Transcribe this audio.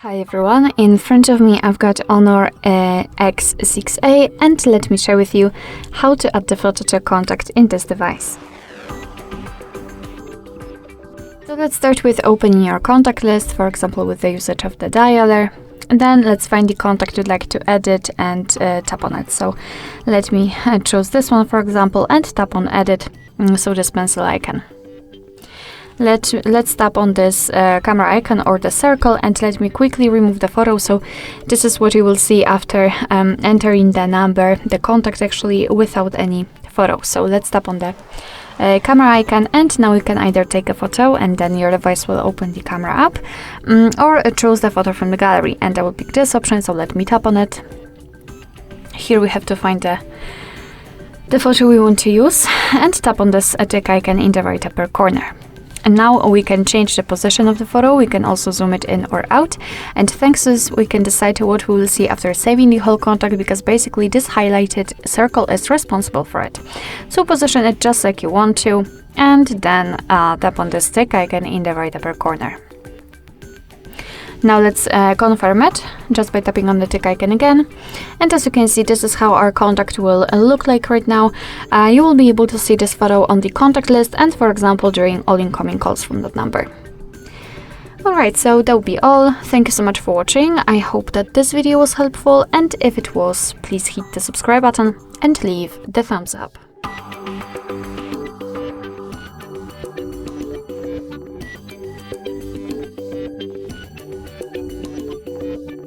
Hi everyone, in front of me I've got HONOR X6a and let me share with you how to add the photo to a contact in this device. So let's start with opening your contact list, for example with the usage of the dialer. And then let's find the contact you'd like to edit and tap on it. So let me choose this one for example and tap on edit, so this pencil icon. Let's tap on this camera icon or the circle and let me quickly remove the photo. So this is what you will see after entering the number, the contact actually, without any photo. So let's tap on the camera icon and now you can either take a photo and then your device will open the camera app, or choose the photo from the gallery, and I will pick this option. So let me tap on it. Here we have to find the photo we want to use and tap on this tick icon in the right upper corner. And now we can change the position of the photo. We can also zoom it in or out. And thanks to this, we can decide what we will see after saving the whole contact, because basically this highlighted circle is responsible for it. So position it just like you want to, and then tap on the stick icon in the right upper corner. Now let's confirm it just by tapping on the tick icon again. And as you can see, this is how our contact will look like right now. You will be able to see this photo on the contact list and, for example, during all incoming calls from that number. Alright, so that will be all. Thank you so much for watching. I hope that this video was helpful, and if it was, please hit the subscribe button and leave the thumbs up.